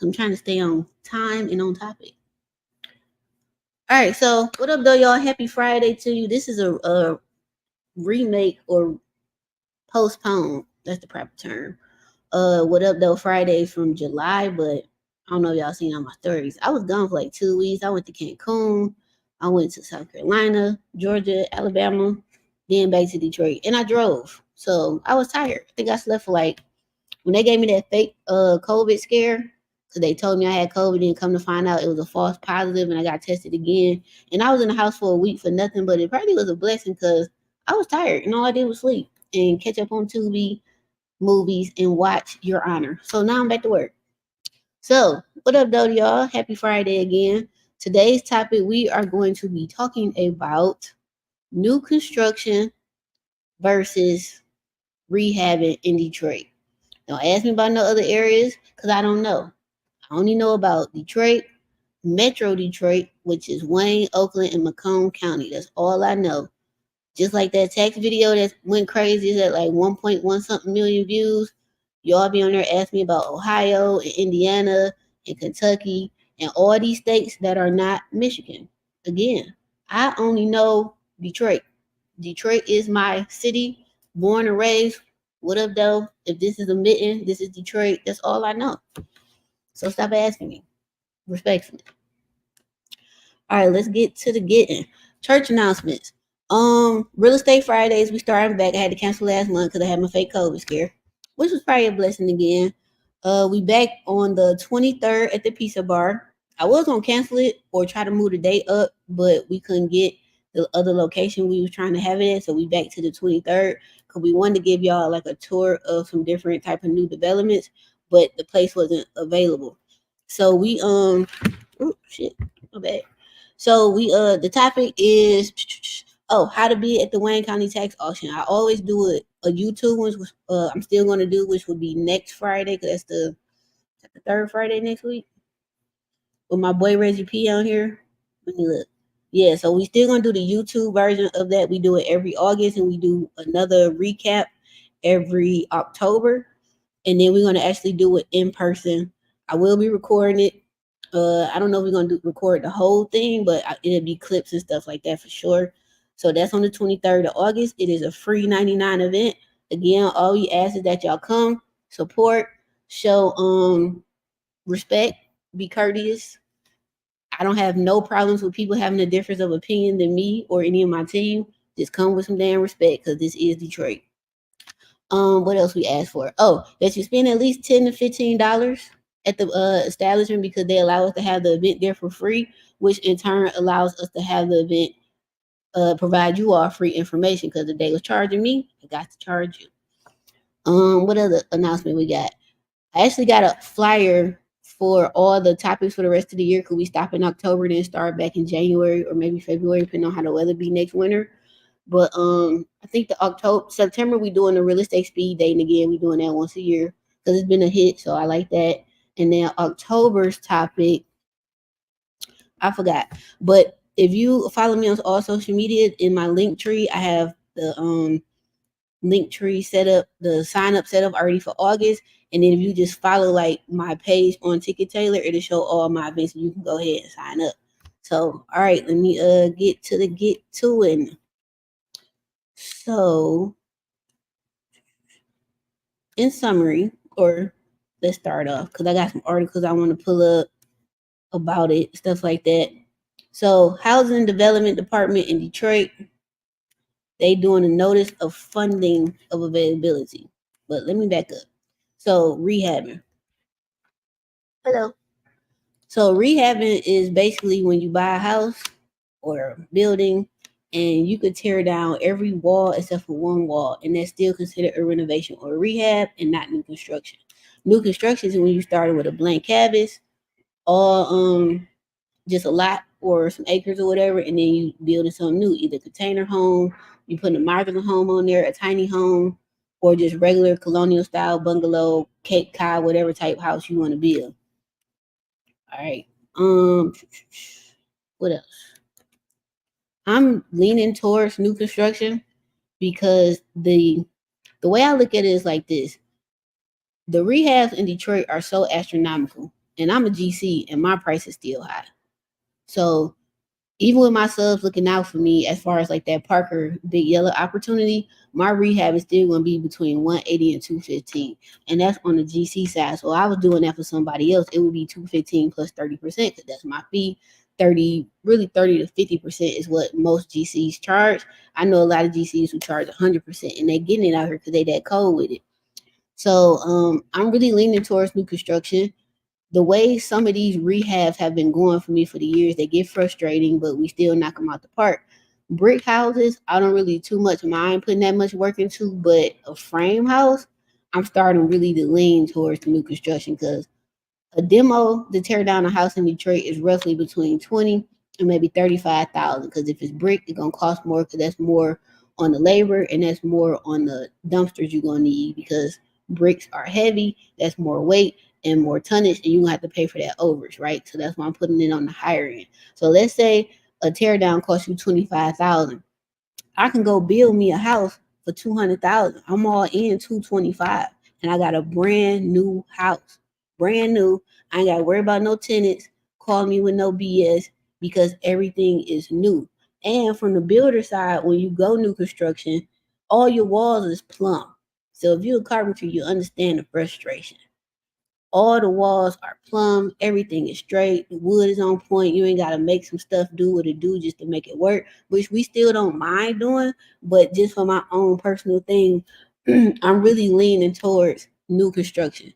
I'm trying to stay on time and on topic. All right, so what up, though, y'all? Happy Friday to you. This is a remake or postpone. That's the proper term. What up, though? Friday from July, but I don't know if y'all seen on my stories. I was gone for like 2 weeks. I went to Cancun. I went to South Carolina, Georgia, Alabama, then back to Detroit, and I drove. So I was tired. I think I slept for like when they gave me that fake COVID scare. So they told me I had COVID, and come to find out it was a false positive, and I got tested again. And I was in the house for a week for nothing, but it probably was a blessing because I was tired, and all I did was sleep and catch up on Tubi movies and watch Your Honor. So now I'm back to work. So what up, though, y'all? Happy Friday again. Today's topic, we are going to be talking about new construction versus rehabbing in Detroit. Don't ask me about no other areas because I don't know. I only know about Detroit, Metro Detroit, which is Wayne, Oakland, and Macomb County. That's all I know. Just like that tax video that went crazy, is at like 1.1 something million views. Y'all be on there asking me about Ohio and Indiana and Kentucky and all these states that are not Michigan. Again, I only know Detroit. Detroit is my city, born and raised. What up, though? If this is a mitten, this is Detroit. That's all I know. So stop asking me, respectfully. All right, let's get to the getting. Church announcements. Real estate Fridays, we starting back. I had to cancel last month because I had my fake COVID scare, which was probably a blessing again. We back on the 23rd at the Pizza Bar. I was gonna cancel it or try to move the date up, but we couldn't get the other location we was trying to have it at, so we back to the 23rd because we wanted to give y'all like a tour of some different type of new developments, but the place wasn't available. So we oh shit, my bad. So we the topic is how to be at the Wayne County tax auction. I always do a YouTube one, which I'm still going to do, which would be next Friday because that's the third Friday next week. With my boy Reggie P on here. Let me look. Yeah, so we still gonna do the YouTube version of that. We do it every August, and we do another recap every October, and then we're gonna actually do it in person. I will be recording it. I don't know if we're gonna record the whole thing, but it'll be clips and stuff like that for sure. So that's on the 23rd of August. It is a free 99 event. Again, all we ask is that y'all come, support, show respect, be courteous. I don't have no problems with people having a difference of opinion than me or any of my team. Just come with some damn respect because this is Detroit. What else we asked for? Oh, that you spend at least $10 to $15 at the establishment because they allow us to have the event there for free, which in turn allows us to have the event provide you all free information because if they was charging me, I got to charge you. What other announcement we got? I actually got a flyer for all the topics for the rest of the year. Could we stop in October then start back in January or maybe February, depending on how the weather be next winter. But I think the September we doing the real estate speed dating again. We doing that once a year because it's been a hit, so I like that. And then October's topic, I forgot. But if you follow me on all social media, in my link tree, I have the link tree set up, the sign up set up already for August. And then if you just follow like my page on Ticket Taylor, it'll show all my events and you can go ahead and sign up. So all right, let me get to it. So in summary, or let's start off because I got some articles I want to pull up about it, stuff like that. So Housing Development Department in Detroit, they doing a notice of funding of availability. But let me back up. So rehabbing. Hello. So rehabbing is basically when you buy a house or a building and you could tear down every wall except for one wall, and that's still considered a renovation or a rehab and not new construction. New construction is when you started with a blank canvas or just a lot or some acres or whatever, and then you building something new, either container home, you putting a modular home on there, a tiny home, or just regular colonial style bungalow, Cape Cod, whatever type house you want to build. All right. What else? I'm leaning towards new construction because the way I look at it is like this. The rehabs in Detroit are so astronomical. and I'm a GC, and my price is still high. So even with my subs looking out for me as far as like that Parker Big Yellow opportunity, my rehab is still going to be between 180 and 215, and that's on the GC side. So I was doing that for somebody else, it would be 215 plus 30% because that's my fee. 30 to 50% is what most GCs charge. I know a lot of GCs who charge 100%, and they're getting it out here because they that cold with it. So I'm really leaning towards new construction. The way some of these rehabs have been going for me for the years, they get frustrating, but we still knock them out the park. Brick houses, I don't really too much mind putting that much work into, but a frame house, I'm starting really to lean towards the new construction because a demo to tear down a house in Detroit is roughly between 20 and maybe 35,000. Because if it's brick, it's gonna cost more because that's more on the labor and that's more on the dumpsters you're gonna need because bricks are heavy. That's more weight and more tonnage, and you're gonna have to pay for that overage, right? So that's why I'm putting it on the higher end. So let's say a tear down costs you 25,000. I can go build me a house for 200,000. I'm all in 225, and I got a brand new house, brand new. I ain't got to worry about no tenants. Call me with no BS because everything is new. And from the builder side, when you go new construction, all your walls is plumb. So if you're a carpenter, you understand the frustration. All the walls are plumb. Everything is straight. The wood is on point. You ain't got to make some stuff do what it do just to make it work, which we still don't mind doing. But just for my own personal thing, I'm really leaning towards new construction.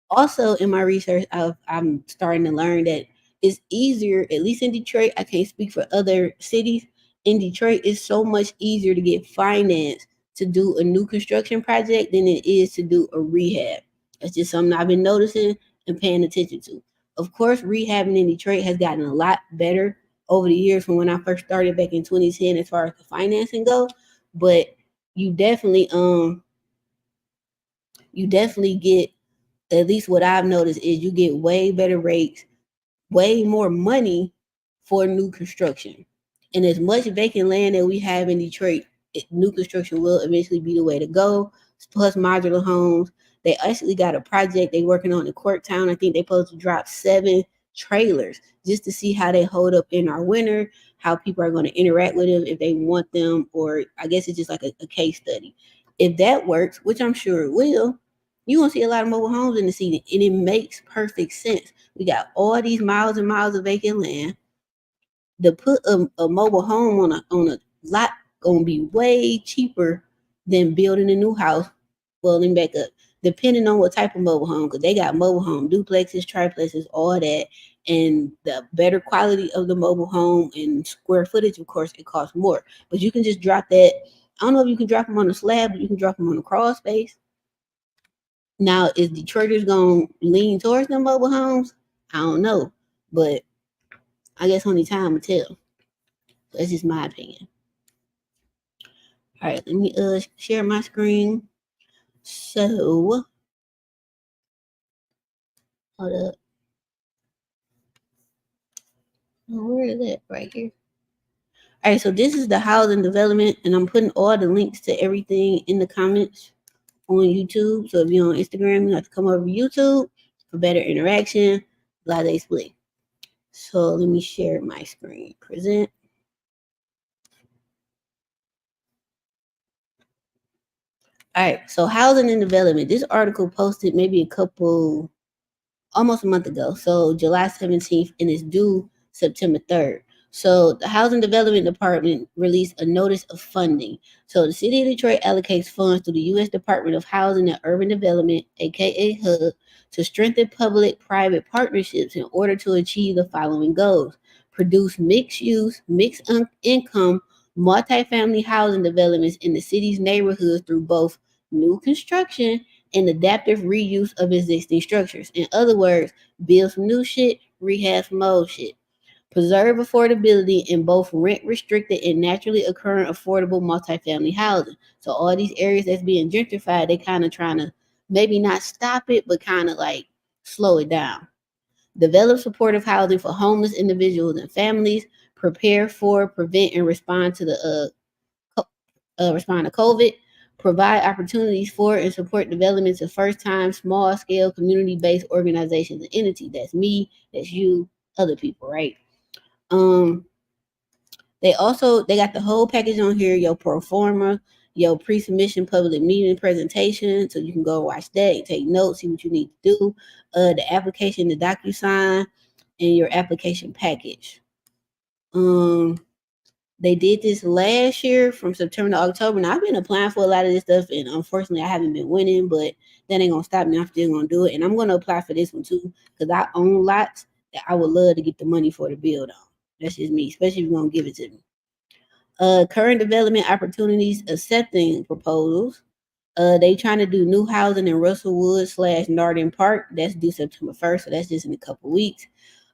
Also, in my research, I'm starting to learn that it's easier, at least in Detroit. I can't speak for other cities. In Detroit, it's so much easier to get finance to do a new construction project than it is to do a rehab. That's just something I've been noticing and paying attention to. Of course, rehabbing in Detroit has gotten a lot better over the years from when I first started back in 2010 as far as the financing goes. But you definitely get, at least what I've noticed is you get way better rates, way more money for new construction. And as much vacant land that we have in Detroit, new construction will eventually be the way to go. Plus modular homes. They actually got a project they working on in Corktown. I think they supposed to drop 7 trailers just to see how they hold up in our winter, how people are going to interact with them if they want them, or I guess it's just like a case study. If that works, which I'm sure it will, you're going to see a lot of mobile homes in the city, and it makes perfect sense. We got all these miles and miles of vacant land. To put a mobile home on a lot gonna be way cheaper than building a new house. Well, let me back up. Depending on what type of mobile home, because they got mobile home duplexes, triplexes, all that, and the better quality of the mobile home and square footage, of course, it costs more. But you can just drop that. I don't know if you can drop them on a slab, but you can drop them on a crawl space. Now, is Detroiters gonna lean towards them mobile homes? I don't know, but I guess only time will tell. That's just my opinion. All right, let me share my screen. So, hold up. Where is it? Right here. All right, so this is the housing development, and I'm putting all the links to everything in the comments on YouTube. So if you're on Instagram, you have to come over to YouTube for better interaction. Blase split. So let me share my screen. Present. All right, so housing and development. This article posted maybe almost a month ago. So July 17th, and it's due September 3rd. So the Housing Development Department released a notice of funding. So the city of Detroit allocates funds to the U.S. Department of Housing and Urban Development, aka HUD, to strengthen public-private partnerships in order to achieve the following goals: produce mixed-use, mixed-income, multifamily housing developments in the city's neighborhoods through both new construction and adaptive reuse of existing structures. In other words, build some new shit, rehab some old shit. Preserve affordability in both rent restricted and naturally occurring affordable multifamily housing. So all these areas that's being gentrified, they kind of trying to maybe not stop it, but kind of like slow it down. Develop supportive housing for homeless individuals and families. Prepare for, prevent, and respond to COVID. provide opportunities for and support developments of first-time, small-scale, community-based organizations and entities. That's me, that's you, other people, right? They got the whole package on here, your pro forma, your pre-submission public meeting presentation, so you can go watch that and take notes, see what you need to do, the application, the DocuSign, and your application package. They did this last year from September to October, and I've been applying for a lot of this stuff, and unfortunately I haven't been winning, but that ain't gonna stop me. I'm still gonna do it, and I'm gonna apply for this one too, because I own lots that I would love to get the money for to build on. That's just me, especially if you're gonna give it to me. Current development opportunities, accepting proposals. They trying to do new housing in Russellwood / Northern Park. That's due September 1st, so that's just in a couple weeks.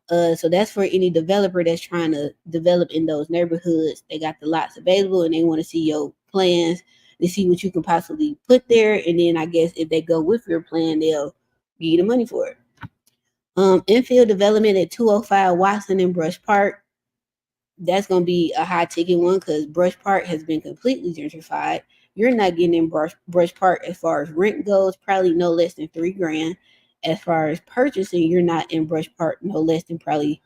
So that's for any developer that's trying to develop in those neighborhoods. They got the lots available and they want to see your plans to see what you can possibly put there. And then I guess if they go with your plan, they'll give you the money for it. Infield development at 205 Watson and Brush Park. That's going to be a high ticket one because Brush Park has been completely gentrified. You're not getting in Brush Park as far as rent goes, probably no less than $3,000. As far as purchasing, you're not in Brush Park no less than probably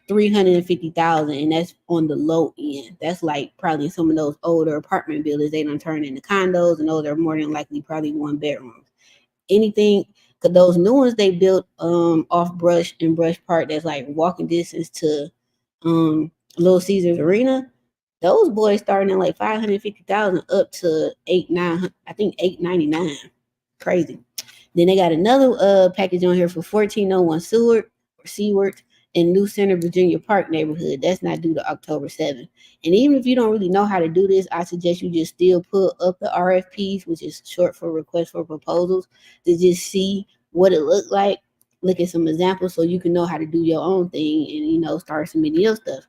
$350,000, and that's on the low end. That's like probably some of those older apartment buildings they don't turn into condos, and those are more than likely probably one bedrooms. Anything, cause those new ones they built off Brush and Brush Park that's like walking distance to Little Caesars Arena. Those boys starting at like $550,000 up to $899. Crazy. Then they got another package on here for 1401 Seward in New Center, Virginia Park neighborhood. That's not due to October 7th. And even if you don't really know how to do this, I suggest you just still put up the RFPs, which is short for request for proposals, to just see what it looked like. Look at some examples so you can know how to do your own thing and start submitting your stuff.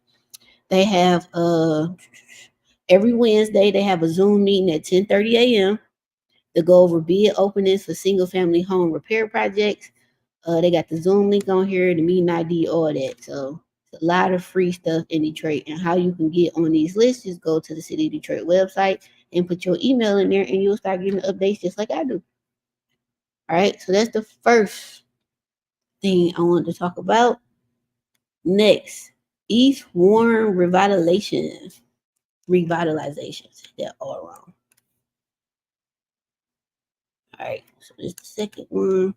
They have every Wednesday they have a Zoom meeting at 10:30 a.m. to go over bid openings for single family home repair projects. They got the Zoom link on here, the meeting ID, all that. So it's a lot of free stuff in Detroit. And how you can get on these lists is go to the City of Detroit website and put your email in there and you'll start getting updates just like I do. All right, so that's the first thing I wanted to talk about. Next, East Warren revitalization. They're all wrong. All right, so this is the second one.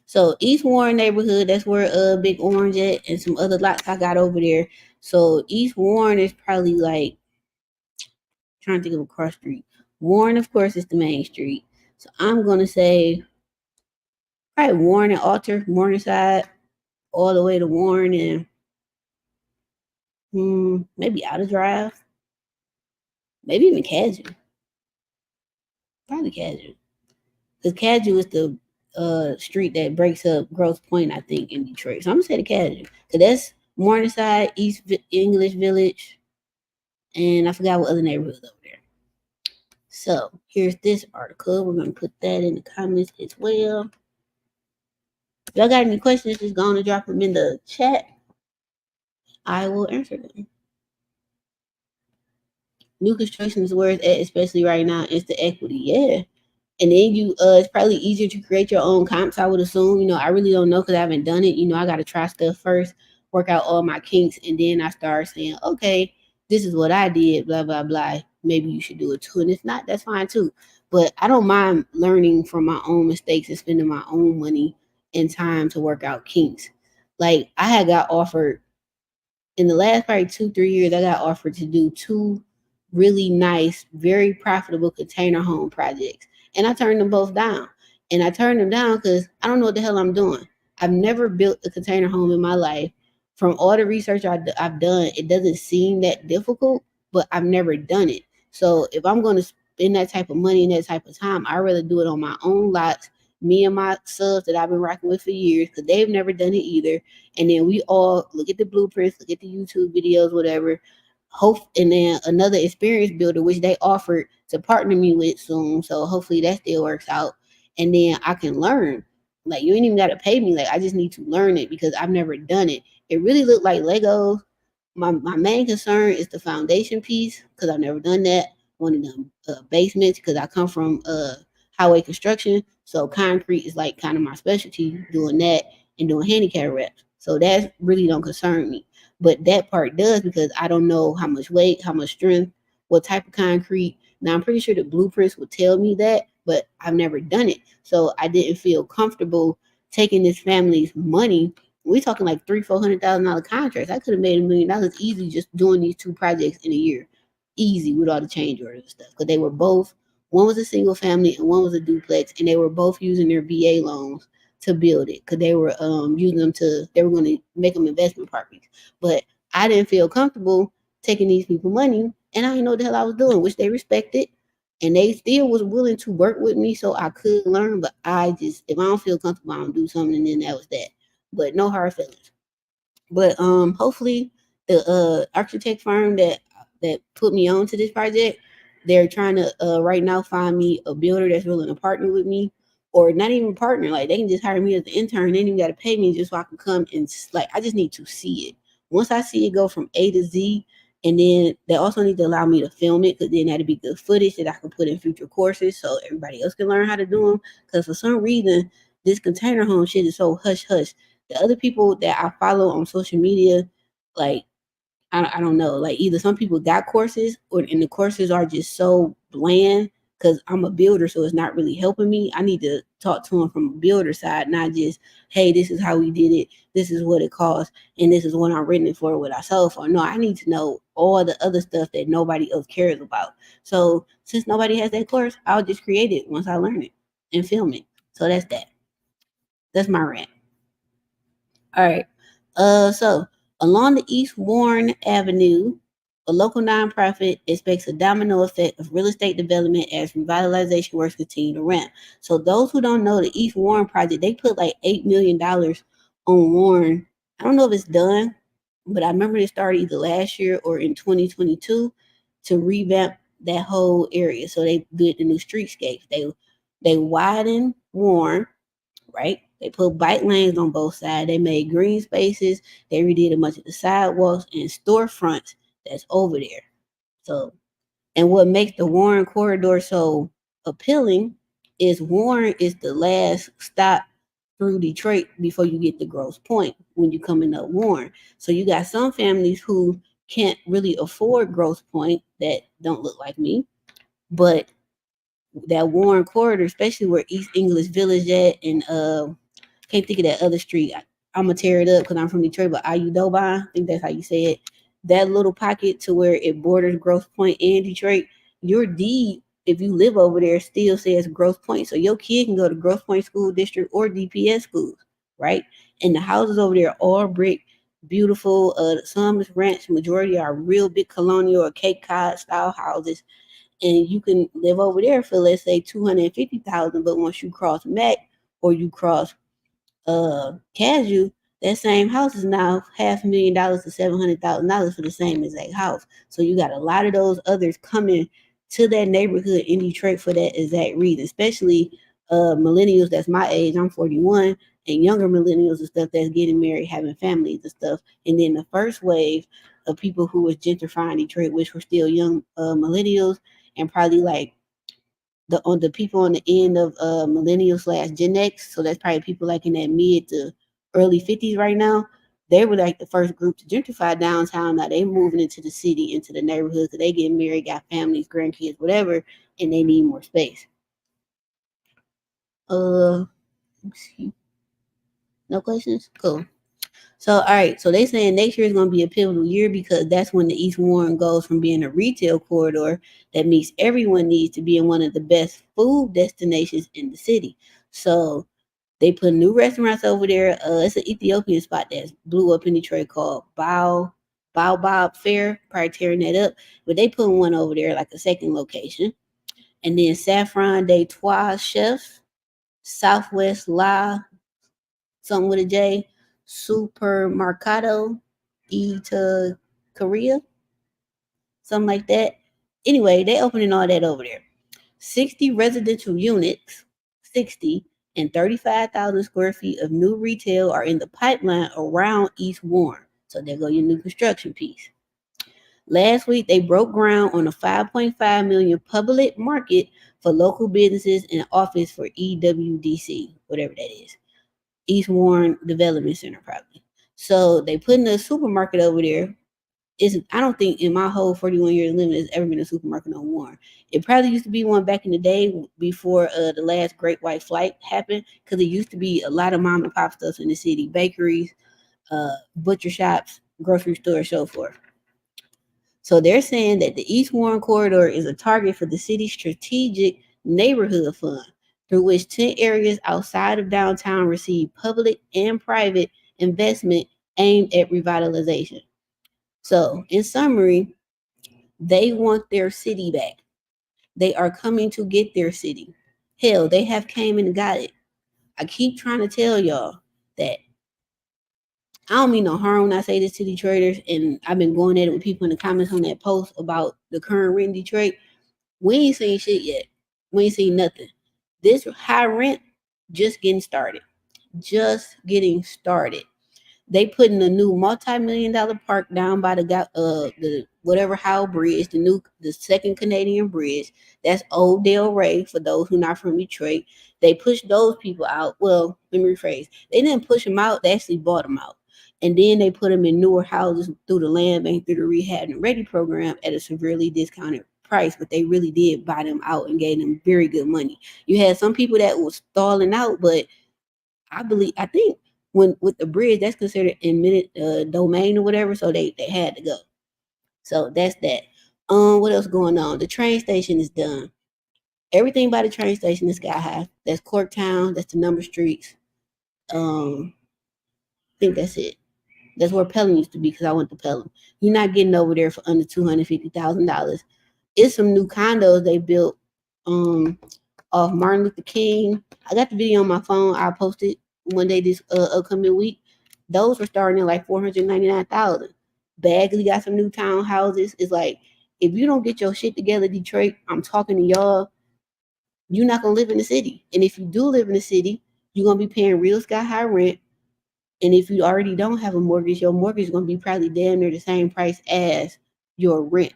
So East Warren neighborhood, that's where Big Orange at and some other lots I got over there. So East Warren is probably like, trying to think of a cross street. Warren, of course, is the main street. So I'm gonna say probably Warren and Alter, Morningside, all the way to Warren and maybe Outer Drive. Maybe even Casual. Probably Casual. Because Casual is the street that breaks up Grosse Pointe, I think, in Detroit. So I'm gonna say the Casual. So that's Morningside, East English Village, and I forgot what other neighborhoods over there. So here's this article. We're gonna put that in the comments as well. If y'all got any questions, just go on and drop them in the chat. I will answer them. New construction is where it's at, especially right now. It's the equity, yeah. And then it's probably easier to create your own comps, I would assume. I really don't know because I haven't done it. I got to try stuff first, work out all my kinks, and then I start saying, okay, this is what I did, blah, blah, blah. Maybe you should do it too. And if not, that's fine too. But I don't mind learning from my own mistakes and spending my own money and time to work out kinks. Like I had got offered in the last probably 2-3 years, I got offered to do 2 really nice, very profitable container home projects. And I turned them both down. And I turned them down because I don't know what the hell I'm doing. I've never built a container home in my life. From all the research I've done, it doesn't seem that difficult, but I've never done it. So if I'm going to spend that type of money and that type of time, I'd rather do it on my own lots, me and my subs that I've been rocking with for years, because they've never done it either. And then we all look at the blueprints, look at the YouTube videos, whatever. And then another experienced builder, which they offered to partner me with soon. So hopefully that still works out. And then I can learn. Like you ain't even got to pay me. Like I just need to learn it because I've never done it. It really looked like Legos. My main concern is the foundation piece because I've never done that. one of them basements because I come from highway construction. So concrete is like kind of my specialty, doing that and doing handicap reps. So that really don't concern me. But that part does because I don't know how much weight, how much strength, what type of concrete. Now I'm pretty sure the blueprints would tell me that, but I've never done it. So I didn't feel comfortable taking this family's money. We talking like $300,000-$400,000 contracts. I could have made $1 million easy just doing these two projects in a year, easy with all the change orders and stuff. Because they were both, one was a single family and one was a duplex, and they were both using their VA loans to build it because they were using them they were going to make them investment properties. But I didn't feel comfortable taking these people money, and I didn't know what the hell I was doing, which they respected. And they still was willing to work with me so I could learn. But I just, if I don't feel comfortable, I don't do something, and then that was that. But no hard feelings. But hopefully the architect firm that put me on to this project, they're trying to right now find me a builder that's willing to partner with me, or not even partner. Like they can just hire me as an intern. They ain't even got to pay me just so I can come and like I just need to see it. Once I see it go from A to Z, and then they also need to allow me to film it because then that'd be good footage that I can put in future courses so everybody else can learn how to do them. Because for some reason, this container home shit is so hush hush. The other people that I follow on social media, like I don't know, like either some people got courses or and the courses are just so bland because I'm a builder, so it's not really helping me. I need to talk to them from a builder side, not just, hey, this is how we did it, this is what it costs, and this is what I'm renting it for, what I sold for. No, I need to know all the other stuff that nobody else cares about. So since nobody has that course, I'll just create it once I learn it and film it. So that's that. That's my rant. All right. So along the East Warren Avenue, a local nonprofit expects a domino effect of real estate development as revitalization works continue to ramp. So those who don't know the East Warren project, they put like $8 million on Warren. I don't know if it's done, but I remember it started either last year or in 2022 to revamp that whole area. So they did the new streetscape. They widened Warren, right? They put bike lanes on both sides. They made green spaces. They redid a bunch of the sidewalks and storefronts that's over there. So, and what makes the Warren corridor so appealing is Warren is the last stop through Detroit before you get to Grosse Pointe when you coming up Warren. So you got some families who can't really afford Grosse Pointe that don't look like me, but that Warren corridor, especially where East English Village at, and can't think of that other street. I'm gonna tear it up because I'm from Detroit, but Ayudoba, I think that's how you say it. That little pocket to where it borders Grosse Pointe and Detroit. Your deed, if you live over there, still says Grosse Pointe, so your kid can go to Grosse Pointe School District or DPS schools, right? And the houses over there are all brick, beautiful. Some is ranch, majority are real big colonial or Cape Cod style houses, and you can live over there for let's say 250,000. But once you cross Mac or you cross Casual, that same house is now $500,000 to $700,000 for the same exact house. So you got a lot of those others coming to that neighborhood in Detroit for that exact reason, especially millennials that's my age. I'm 41, and younger millennials and stuff that's getting married, having families and stuff. And then the first wave of people who was gentrifying Detroit, which were still young millennials, and probably like the people on the end of millennial slash Gen X, so that's probably people like in that mid to early 50s right now. They were like the first group to gentrify downtown. Now they moving into the city, into the neighborhood, because they getting married, got families, grandkids, whatever, and they need more space. Let's see. No questions? Cool. So, all right. So they saying next year is going to be a pivotal year because that's when the East Warren goes from being a retail corridor that meets everyone needs to being one of the best food destinations in the city. So they put new restaurants over there. It's an Ethiopian spot that blew up in Detroit called Bob Fair. Probably tearing that up, but they put one over there like a second location. And then Saffron de Trois Chefs, Southwest La, something with a J, Supermercado to Korea, something like that. Anyway, they opening all that over there. 60 residential units, 60 and 35,000 square feet of new retail are in the pipeline around East Warren. So there go your new construction piece. Last week, they broke ground on a 5.5 million public market for local businesses and office for EWDC, whatever that is, East Warren Development Center, probably. So they put in a supermarket over there. I don't think in my whole 41 years living there's ever been a supermarket on Warren. It probably used to be one back in the day before the last Great White Flight happened, because it used to be a lot of mom and pop stuff in the city, bakeries, butcher shops, grocery stores, so forth. So they're saying that the East Warren corridor is a target for the city's strategic neighborhood fund, through which 10 areas outside of downtown receive public and private investment aimed at revitalization. So, in summary, they want their city back. They are coming to get their city. Hell, they have came and got it. I keep trying to tell y'all that I don't mean no harm when I say this to Detroiters, and I've been going at it with people in the comments on that post about the current rent in Detroit. We ain't seen shit yet. We ain't seen nothing. This high rent just getting started. Just getting started. They put in a new multi-million-dollar park down by the whatever Howe Bridge, the second Canadian bridge. That's Old Dale Ray for those who not from Detroit. They pushed those people out. Well, let me rephrase. They didn't push them out. They actually bought them out. And then they put them in newer houses through the land bank, through the Rehab and Ready program at a severely discounted price. But they really did buy them out and gave them very good money. You had some people that was stalling out, but I think when with the bridge, that's considered eminent domain or whatever, so they had to go. So that's that. What else going on? The train station is done. Everything by the train station is sky high. That's Corktown. That's the number streets. I think that's it. That's where Pelham used to be, because I went to Pelham. You're not getting over there for under $250,000. It's some new condos they built off Martin Luther King. I got the video on my phone. I'll post it one day this upcoming week. Those were starting at like $499,000. Bagley got some new townhouses. It's like, if you don't get your shit together, Detroit, I'm talking to y'all, you're not gonna live in the city. And if you do live in the city, you're gonna be paying real sky high rent. And if you already don't have a mortgage, your mortgage is gonna be probably damn near the same price as your rent,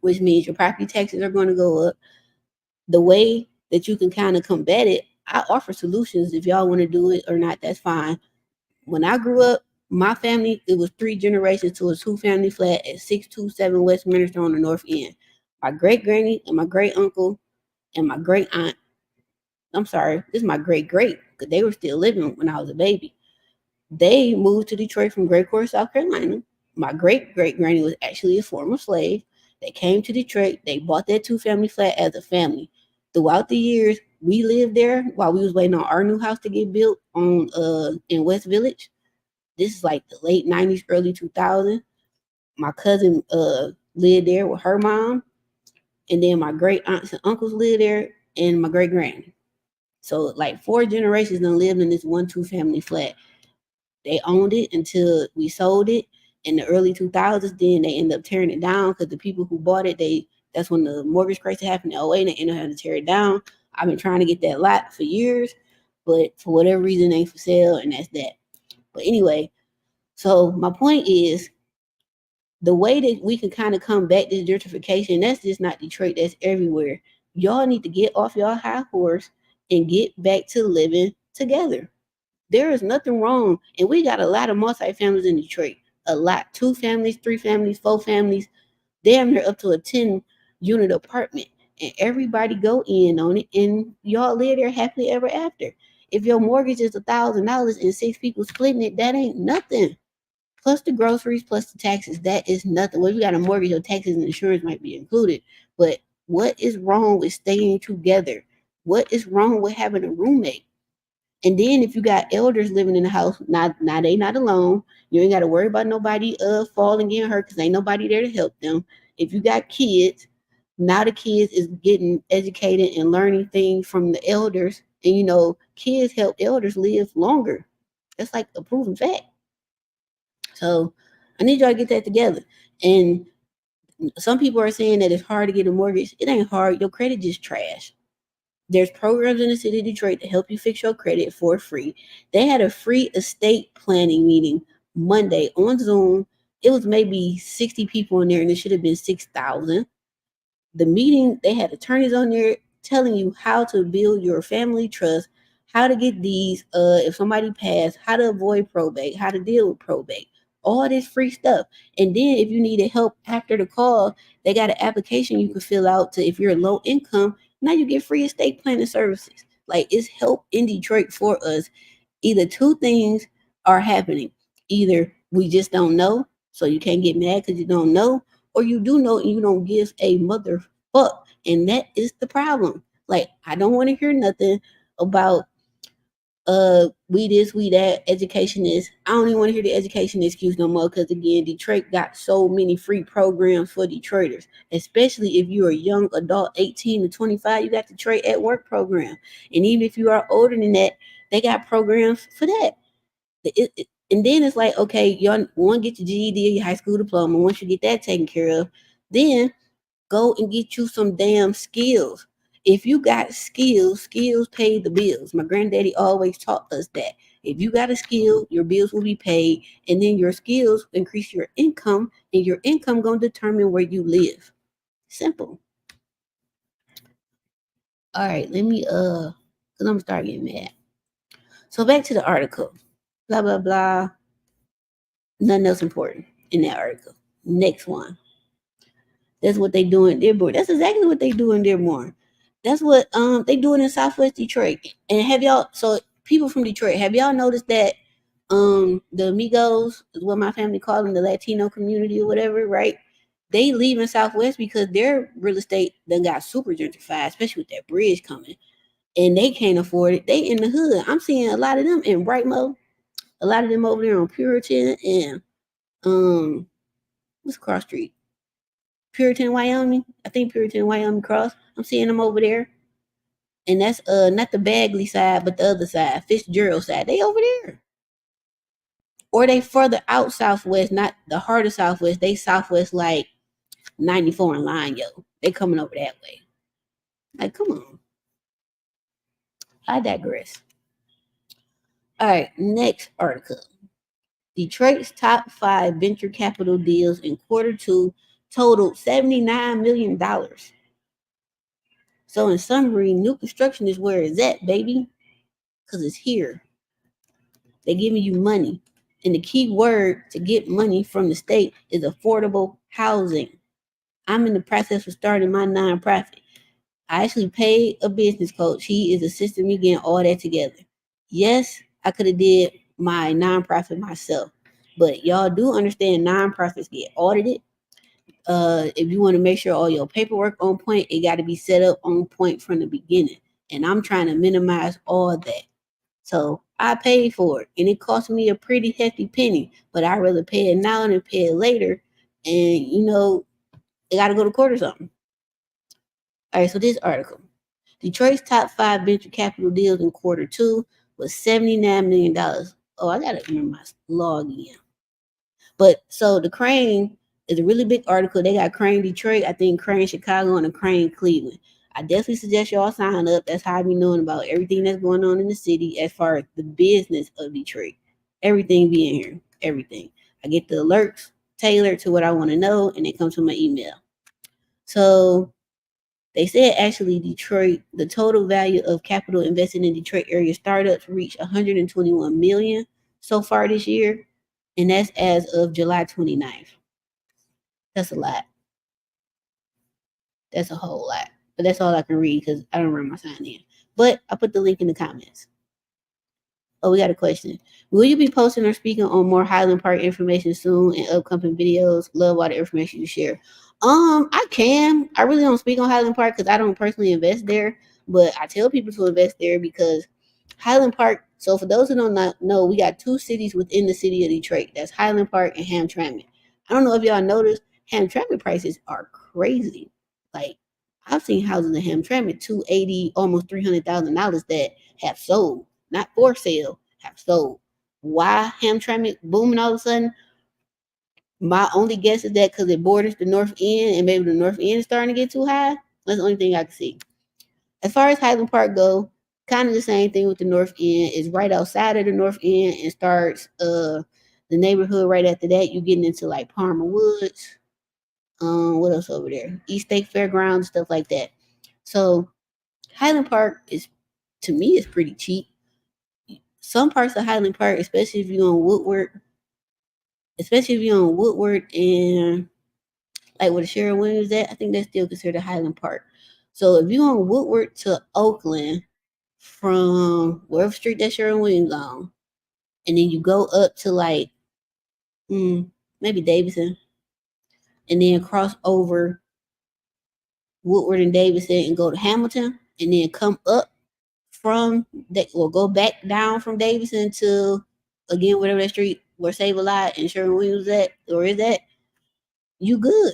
which means your property taxes are gonna go up. The way that you can kind of combat it, I offer solutions. If y'all want to do it or not, that's fine. When I grew up, my family, it was 3 generations to a 2-family flat at 627 West Minister on the North End. My great granny and my great uncle and my great aunt. I'm sorry, this is my great great, because they were still living when I was a baby. They moved to Detroit from Great Court, South Carolina. My great great granny was actually a former slave. They came to Detroit. They bought that 2-family flat as a family. Throughout the years, we lived there while we was waiting on our new house to get built on in West Village. This is like the late 90s, early 2000s. My cousin lived there with her mom, and then my great aunts and uncles lived there, and my great granny. So like 4 generations done lived in this 1-2-family flat. They owned it until we sold it in the early 2000s. Then they ended up tearing it down, because the people who bought it, that's when the mortgage crisis happened in 08, and they ended up having to tear it down. I've been trying to get that lot for years, but for whatever reason, it ain't for sale, and that's that. But anyway, so my point is, the way that we can kind of combat this gentrification, that's just not Detroit, that's everywhere. Y'all need to get off y'all high horse and get back to living together. There is nothing wrong, and we got a lot of multi-families in Detroit. A lot. 2 families, 3 families, 4 families, damn near up to a 10-unit apartment. And everybody go in on it, and y'all live there happily ever after. If your mortgage is $1,000 and 6 people splitting it, that ain't nothing. Plus the groceries, plus the taxes, that is nothing. Well, if you got a mortgage, your taxes and insurance might be included. But what is wrong with staying together? What is wrong with having a roommate? And then if you got elders living in the house, now they not alone. You ain't got to worry about nobody falling, getting hurt, because ain't nobody there to help them. If you got kids, now the kids is getting educated and learning things from the elders. And kids help elders live longer. That's like a proven fact. So I need y'all to get that together. And some people are saying that it's hard to get a mortgage. It ain't hard. Your credit just trash. There's programs in the city of Detroit to help you fix your credit for free. They had a free estate planning meeting Monday on Zoom. it was maybe 60 people in there, and it should have been 6,000. The meeting, they had attorneys on there telling you how to build your family trust, how to get these, if somebody passed, how to avoid probate, how to deal with probate, all this free stuff. And then if you needed help after the call, they got an application you can fill out to, if you're low income, now you get free estate planning services. Like, it's help in Detroit for us. Either two things are happening. Either we just don't know, so you can't get mad because you don't know, or you do know and you don't give a mother fuck. And that is the problem. Like, I don't want to hear nothing about we this, we that, education is. I don't even want to hear the education excuse no more, because again, Detroit got so many free programs for Detroiters, especially if you're a young adult, 18 to 25, you got the Detroit at Work program. And even if you are older than that, they got programs for that. And then it's like, okay, y'all want to get your GED or your high school diploma. Once you get that taken care of, then go and get you some damn skills. If you got skills, skills pay the bills. My granddaddy always taught us that. If you got a skill, your bills will be paid, and then your skills increase your income, and your income gonna determine where you live. Simple. All right, let me cause I'm gonna start getting mad. So back to the article. Blah blah blah. Nothing else important in that article. Next one. That's what they do in Dearborn. That's exactly what they do in Dearborn. That's what they doing in Southwest Detroit. And have y'all, so people from Detroit, have y'all noticed that the Amigos is what my family call them, the Latino community or whatever, right? They leave in Southwest because their real estate done got super gentrified, especially with that bridge coming. And they can't afford it. They in the hood. I'm seeing a lot of them in Brightmo, a lot of them over there on Puritan and what's Cross Street? Puritan, Wyoming. I think Puritan, Wyoming Cross. I'm seeing them over there. And that's not the Bagley side, but the other side, Fitzgerald side. They over there. Or they further out southwest, not the heart of southwest. They southwest like 94 and Line, yo. They coming over that way. Like, come on. I digress. All right, next article. Detroit's top 5 venture capital deals in Q2 totaled $79 million. So in summary, new construction is where it's at, baby, because it's here. They're giving you money. And the key word to get money from the state is affordable housing. I'm in the process of starting my nonprofit. I actually paid a business coach. He is assisting me getting all that together. Yes, I could have did my nonprofit myself, but y'all do understand nonprofits get audited. If you want to make sure all your paperwork on point, it got to be set up on point from the beginning. And I'm trying to minimize all that. So I paid for it, and it cost me a pretty hefty penny, but I'd rather pay it now than pay it later. And it got to go to court or something. All right, so this article. Detroit's top 5 venture capital deals in Q2 was $79 million. Oh, I gotta remember my login. But so the Crane is a really big article. They got Crane Detroit, I think Crane Chicago, and a Crane Cleveland. I definitely suggest y'all sign up. That's how I be knowing about everything that's going on in the city as far as the business of Detroit. Everything being here. Everything. I get the alerts tailored to what I want to know, and it comes from my email. So they said actually Detroit, the total value of capital invested in Detroit area startups reached 121 million so far this year, and that's as of July 29th. That's a lot. That's a whole lot. But that's all I can read because I don't remember my sign in. But I put the link in the comments. Oh, we got a question. Will you be posting or speaking on more Highland Park information soon in upcoming videos? Love all the information you share. I can. I really don't speak on Highland Park because I don't personally invest there, but I tell people to invest there because Highland Park. So for those who don't know, we got 2 cities within the city of Detroit. That's Highland Park and Hamtramck. I don't know if y'all noticed, Hamtramck prices are crazy. Like, I've seen houses in Hamtramck $280, almost $300,000 that have sold. Not for sale, have sold. Why Hamtramck booming all of a sudden? My only guess is that because it borders the North End and maybe the North End is starting to get too high. That's the only thing I can see. As far as Highland Park go, kind of the same thing with the North End. It's right outside of the North End and starts The neighborhood right after that, you getting into like Palmer Woods. What else over there? East State Fairgrounds, stuff like that. So Highland Park is, to me, is pretty cheap. Some parts of Highland Park, especially if you're on Woodward, and like where the Sharon Williams is at, I think that's still considered Highland Park. So if you're on Woodward to Oakland from wherever street that Sharon Williams on, and then you go up to like maybe Davidson, and then cross over Woodward and Davidson and go to Hamilton, and then come up from that, or go back down from Davidson to again whatever that street where Save a Lot and Sharon Williams at, or is that, you good.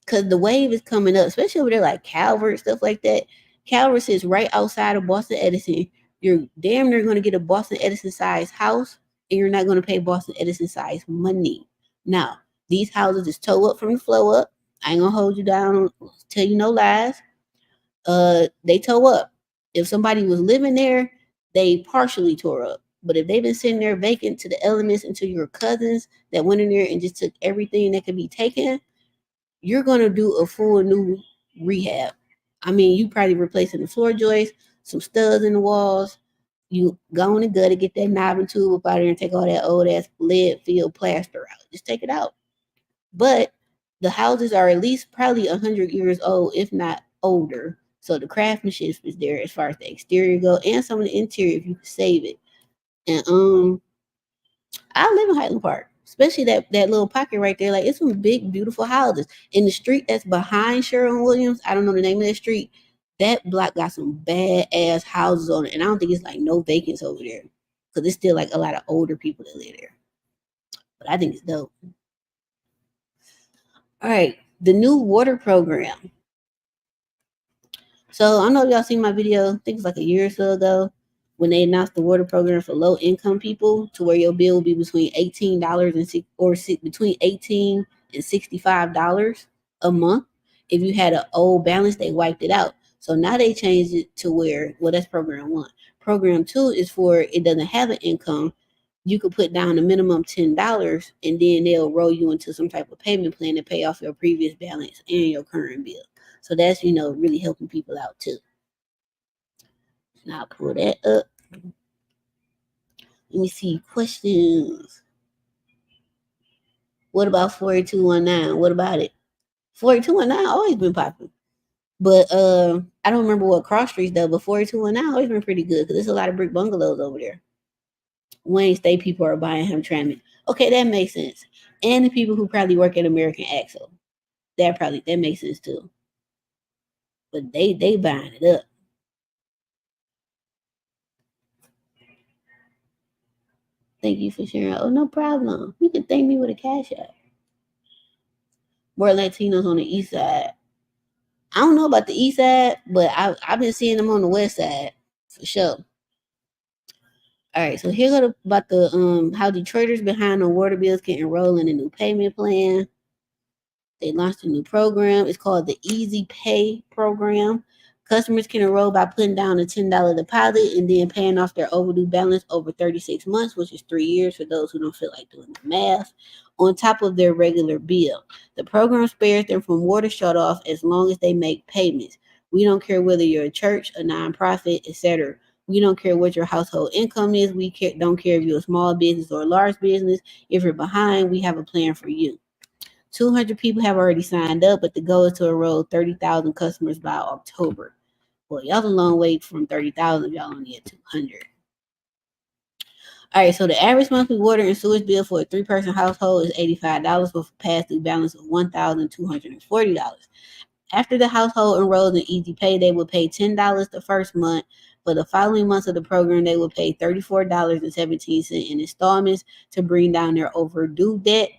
Cause the wave is coming up, especially over there like Calvert, stuff like that. Calvert sits right outside of Boston Edison. You're damn near gonna get a Boston Edison size house, and you're not gonna pay Boston Edison size money. Now, these houses is toe up from the flow up. I ain't gonna hold you down, tell you no lies. They toe up. If somebody was living there, they partially tore up. But if they've been sitting there vacant to the elements until your cousins that went in there and just took everything that could be taken, you're gonna do a full new rehab. I mean, you probably replacing the floor joists, some studs in the walls. You go in the gutter, get that knob and tube up out of there and take all that old ass lead filled plaster out. Just take it out. But the houses are at least probably 100 years old, if not older. So the craftsmanship is there as far as the exterior go, and some of the interior if you can save it. And I live in Highland Park, especially that little pocket right there. Like, it's some big, beautiful houses. In the street that's behind Sharon Williams, I don't know the name of that street. That block got some bad ass houses on it, and I don't think it's like no vacants over there, because it's still like a lot of older people that live there. But I think it's dope. All right, the new water program. So I don't know if y'all seen my video. I think it's like a year or so ago when they announced the water program for low income people, to where your bill will be between $18 and between $18 and $65 a month. If you had an old balance, they wiped it out. So now they changed it to where, well, that's program 1. Program 2 is for it doesn't have an income. You could put down a minimum $10, and then they'll roll you into some type of payment plan to pay off your previous balance and your current bill. So that's, really helping people out too. And I'll pull that up. Let me see. Questions. What about 48219? What about it? 48219 always been popping. But I don't remember what cross streets though, but 48219 always been pretty good because there's a lot of brick bungalows over there. Wayne State people are buying Hamtramck. Okay, that makes sense. And the people who probably work at American Axle. That makes sense too. But they buying it up. Thank you for sharing. Oh, no problem. You can thank me with a cash app. More Latinos on the east side. I don't know about the east side, but I've been seeing them on the west side for sure. All right, so here's about the how Detroiters behind on water bills can enroll in a new payment plan. They launched a new program. It's called the Easy Pay program. Customers can enroll by putting down a $10 deposit and then paying off their overdue balance over 36 months, which is 3 years for those who don't feel like doing the math, on top of their regular bill. The program spares them from water shutoff as long as they make payments. We don't care whether you're a church, a nonprofit, etc. We don't care what your household income is. We don't care if you're a small business or a large business. If you're behind, we have a plan for you. 200 people have already signed up, but the goal is to enroll 30,000 customers by October. Well, y'all a long way from 30,000. Y'all only at 200. All right, so the average monthly water and sewage bill for a 3-person household is $85 with a pass-through balance of $1,240. After the household enrolls in Easy Pay, they will pay $10 the first month. For the following months of the program, they will pay $34.17 in installments to bring down their overdue debt,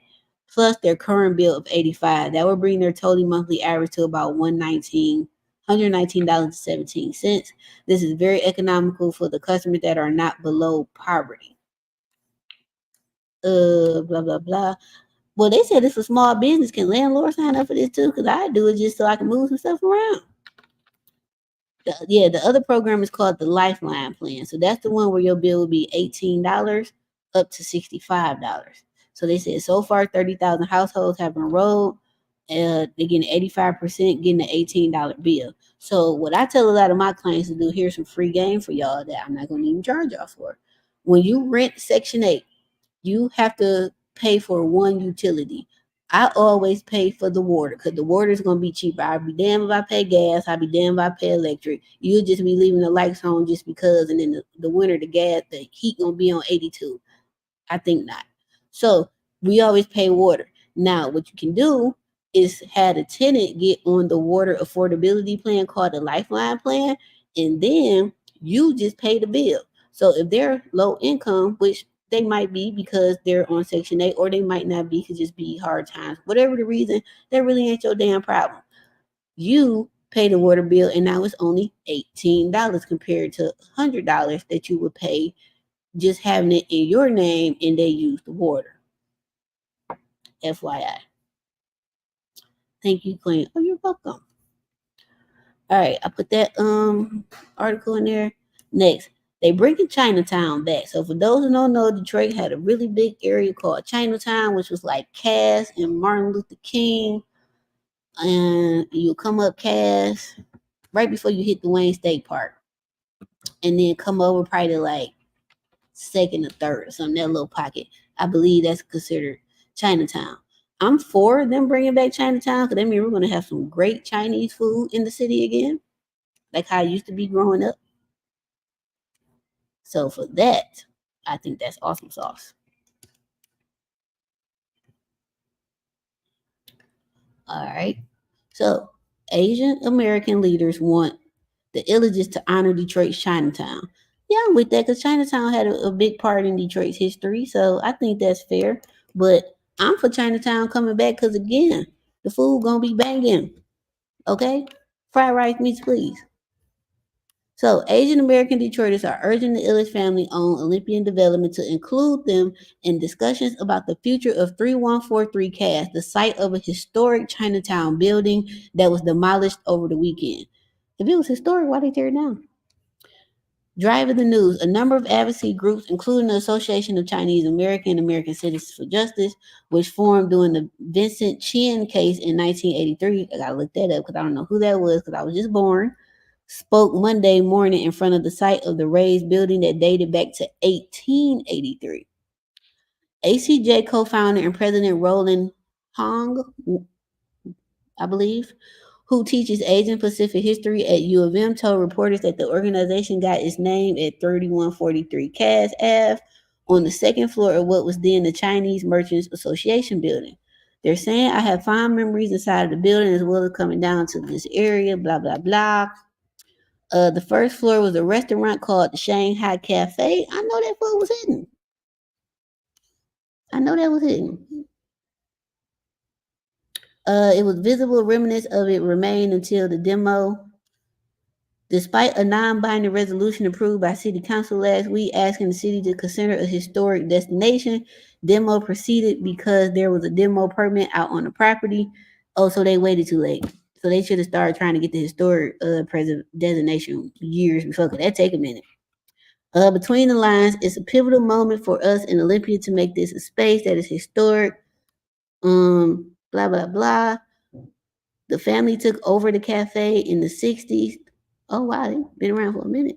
plus their current bill of $85. That will bring their total monthly average to about $119.17. This is very economical for the customers that are not below poverty. Blah, blah, blah. Well, they said it's a small business. Can landlords sign up for this too? Because I do it just so I can move some stuff around. The other program is called the Lifeline Plan. So that's the one where your bill will be $18 up to $65. So they said so far 30,000 households have enrolled. They're getting 85% getting an $18 bill. So what I tell a lot of my clients to do, here's some free game for y'all that I'm not going to even charge y'all for. When you rent Section 8, you have to pay for one utility. I always pay for the water because the water is going to be cheaper. I'll be damned if I pay gas. I'll be damned if I pay electric. You'll just be leaving the lights on just because. And in the winter, the heat going to be on 82. I think not. So we always pay water. Now, what you can do is have a tenant get on the water affordability plan called the Lifeline plan, and then you just pay the bill. So if they're low income, which they might be because they're on Section 8, or they might not be, could just be hard times. Whatever the reason, that really ain't your damn problem. You pay the water bill, and now it's only $18 compared to $100 that you would pay just having it in your name and they use the water. FYI. Thank you, Queen. Oh, you're welcome. All right, I put that article in there. Next, they bringing Chinatown back. So for those who don't know, Detroit had a really big area called Chinatown, which was like Cass and Martin Luther King. And you come up Cass right before you hit the Wayne State Park. And then come over probably to like second or third or something, that little pocket. I believe that's considered Chinatown. I'm for them bringing back Chinatown because that means we're going to have some great Chinese food in the city again, like how it used to be growing up. So for that, I think that's awesome sauce. All right. So Asian American leaders want the Illages to honor Detroit's Chinatown. Yeah, I'm with that because Chinatown had a big part in Detroit's history, so I think that's fair. But I'm for Chinatown coming back because again, the food gonna be banging. Okay, fried rice meats, please. So Asian American Detroiters are urging the Illich family-owned Olympian Development to include them in discussions about the future of 3143 Cass, the site of a historic Chinatown building that was demolished over the weekend. If it was historic, why they tear it down? Driving the news, a number of advocacy groups, including the Association of Chinese American and American Citizens for Justice, which formed during the Vincent Chin case in 1983. I gotta look that up because I don't know who that was because I was just born. Spoke Monday morning in front of the site of the raised building that dated back to 1883. ACJ co-founder and president Roland Hong, I believe, who teaches Asian Pacific history at U of M, told reporters that the organization got its name at 3143 Cass Ave on the second floor of what was then the Chinese Merchants Association building. They're saying I have fond memories inside of the building as well as coming down to this area, blah, blah, blah. The first floor was a restaurant called the Shanghai Cafe. I know that food was hidden. I know that was hidden. It was visible remnants of it remained until the demo. Despite a non-binding resolution approved by City Council last week asking the city to consider a historic destination, demo proceeded because there was a demo permit out on the property. Oh, so they waited too late. So they should have started trying to get the historic designation years before. That take a minute. Between the lines, it's a pivotal moment for us in Olympia to make this a space that is historic. Blah blah blah. The family took over the cafe in the 60s. Oh wow, they've been around for a minute.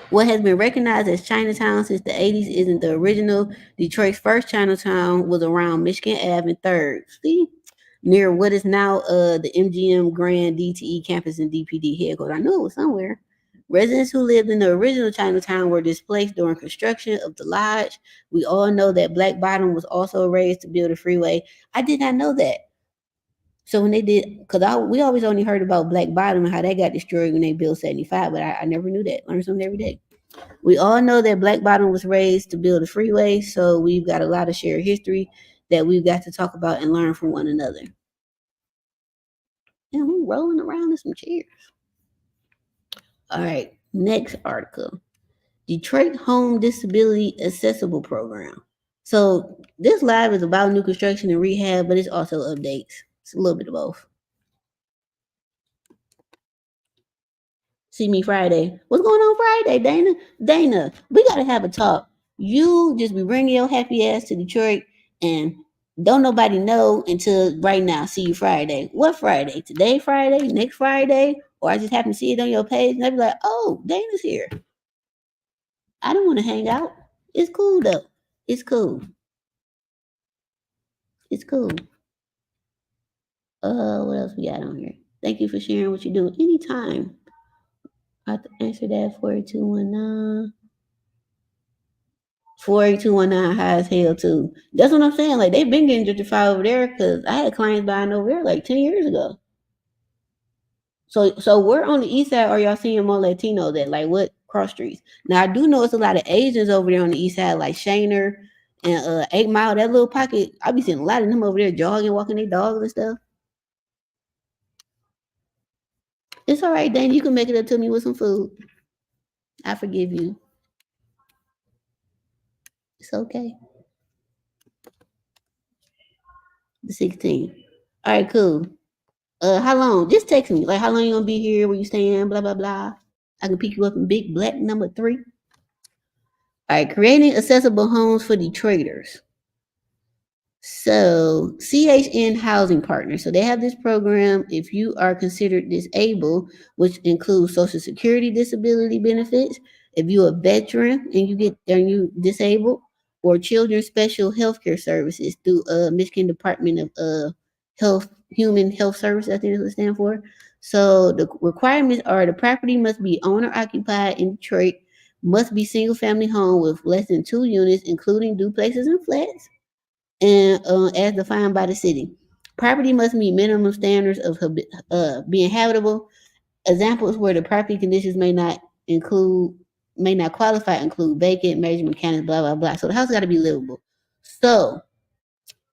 What has been recognized as Chinatown since the 80s isn't the original. Detroit's first Chinatown was around Michigan Ave and 3rd. See? Near what is now the MGM Grand DTE campus and DPD headquarters. I knew it was somewhere. Residents who lived in the original Chinatown were displaced during construction of the lodge. We all know that Black Bottom was also raised to build a freeway. I did not know that. So when they did, because we always only heard about Black Bottom and how that got destroyed when they built 75, but I never knew that. Learn something every day. We all know that Black Bottom was raised to build a freeway, so we've got a lot of shared history that we've got to talk about and learn from one another. And we're rolling around in some chairs. All right, next article. Detroit Home Disability Accessible Program. So this live is about new construction and rehab, but it's also updates. It's a little bit of both. See me Friday. What's going on Friday, Dana? Dana, we gotta have a talk. You just be bringing your happy ass to Detroit and don't nobody know until right now. See you Friday. What Friday? Today Friday? Next Friday? Or I just happen to see it on your page and I be like, oh, Dana's here. I don't want to hang out. It's cool though. It's cool. It's cool. What else we got on here? Thank you for sharing what you do anytime. I have to answer that 48219. 48219 high as hell too. That's what I'm saying. Like they've been getting gentrified over there because I had clients buying over there like 10 years ago. So where on the east side are y'all seeing more Latinos at? Like what cross streets? Now I do know it's a lot of Asians over there on the east side, like Shaner and 8 Mile, that little pocket. I be seeing a lot of them over there jogging, walking their dogs and stuff. It's all right, Dan. You can make it up to me with some food. I forgive you. It's okay. The 16th. All right, cool. How long? Just text me. Like, how long you gonna be here? Where you staying? Blah blah blah. I can pick you up in big black number 3. All right, creating accessible homes for Detroiters. So, CHN Housing Partners. So they have this program if you are considered disabled, which includes Social Security disability benefits. If you're a veteran and you disabled, or Children's Special Healthcare Services through Michigan Department of Health, Human Health Services, I think is what it stands for. So the requirements are the property must be owner occupied in Detroit, must be single family home with less than 2 units, including duplexes and flats and as defined by the city. Property must meet minimum standards of being habitable. Examples where the property conditions may not qualify include vacant, major mechanics, blah blah blah. So the house got to be livable. So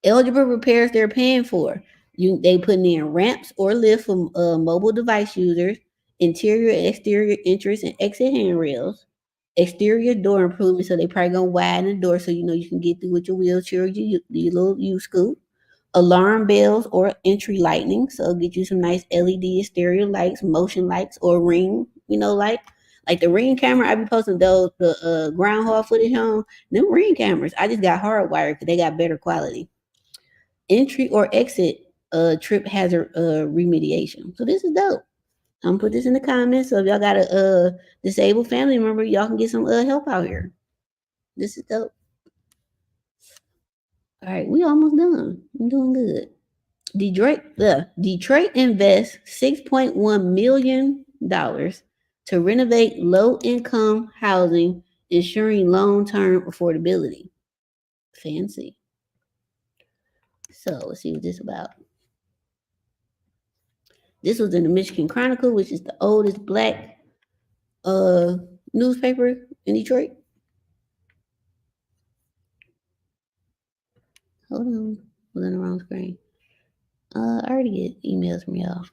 eligible repairs they're paying for. They putting in ramps or lift for mobile device users, interior and exterior entrance and exit handrails, exterior door improvements. So they probably gonna widen the door so you know you can get through with your wheelchair, or your little U scoop. Alarm bells or entry lightning. So get you some nice LED exterior lights, motion lights, or ring. Like the ring camera. I be posting those the groundhog footage on them ring cameras. I just got hardwired because they got better quality. Entry or exit trip hazard remediation. So this is dope. I'm gonna put this in the comments. So if y'all got a disabled family member, y'all can get some help out here. This is dope. All right, we almost done. I'm doing good. Detroit invests $6.1 million to renovate low-income housing, ensuring long-term affordability. Fancy. So let's see what this is about. This was in the Michigan Chronicle, which is the oldest black newspaper in Detroit. Hold on, I was on the wrong screen. I already get emails from y'all.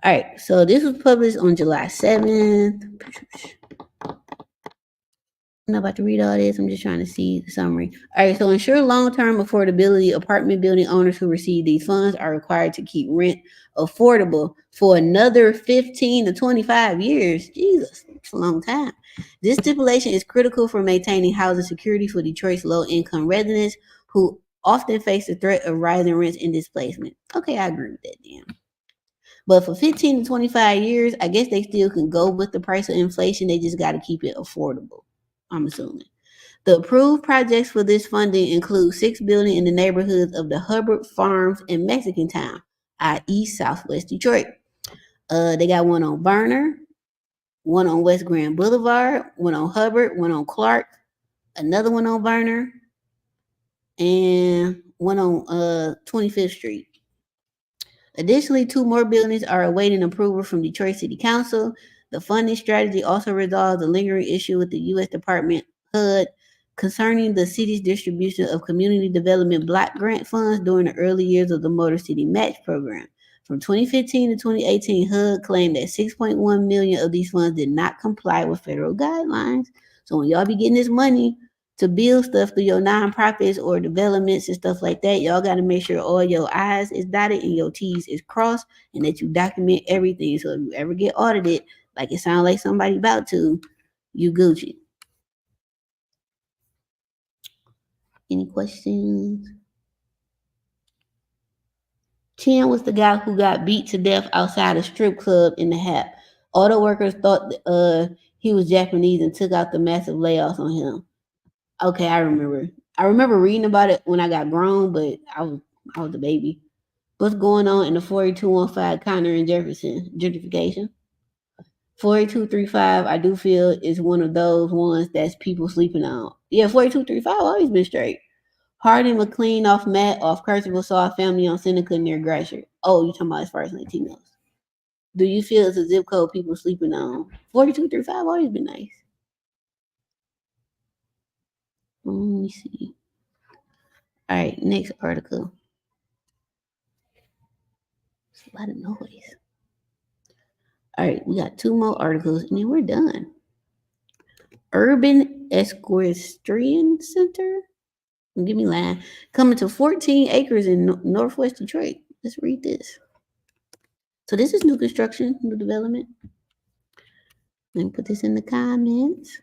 All right, so this was published on July 7th. I'm not about to read all this. I'm just trying to see the summary. All right, so ensure long-term affordability. Apartment building owners who receive these funds are required to keep rent affordable for another 15 to 25 years. Jesus, it's a long time. This stipulation is critical for maintaining housing security for Detroit's low-income residents who often face the threat of rising rents and displacement. Okay, I agree with that, Dan. But for 15 to 25 years, I guess they still can go with the price of inflation. They just got to keep it affordable, I'm assuming. The approved projects for this funding include 6 buildings in the neighborhoods of the Hubbard Farms and Mexican Town, i.e. Southwest Detroit. They got one on Burner, one on West Grand Boulevard, one on Hubbard, one on Clark, another one on Burner, and one on 25th Street. Additionally, 2 more buildings are awaiting approval from Detroit City Council. The funding strategy also resolves the lingering issue with the U.S. Department HUD concerning the city's distribution of community development block grant funds during the early years of the Motor City Match program. From 2015 to 2018, HUD claimed that $6.1 million of these funds did not comply with federal guidelines. So when y'all be getting this money to build stuff through your nonprofits or developments and stuff like that, y'all got to make sure all your I's is dotted and your T's is crossed, and that you document everything. So if you ever get audited, like it sounds like somebody about to, you Gucci. Any questions? Chan was the guy who got beat to death outside a strip club in the Hap. Auto workers thought he was Japanese and took out the massive layoffs on him. Okay, I remember. I remember reading about it when I got grown, but I was a baby. What's going on in the 4215 Connor and Jefferson gentrification? 48235, I do feel is one of those ones that's people sleeping on. Yeah, 48235 always been straight. Harding McLean off Matt off Cursiville saw a family on Seneca near Gratiot. Oh, you talking about as far as Latinos. Do you feel it's a zip code people sleeping on? 48235 always been nice. Let me see. All right, next article. It's a lot of noise. All right, we got 2 more articles and then we're done. Urban Equestrian Center. Give me land. Coming to 14 acres in Northwest Detroit. Let's read this. So this is new construction, new development. Let me put this in the comments.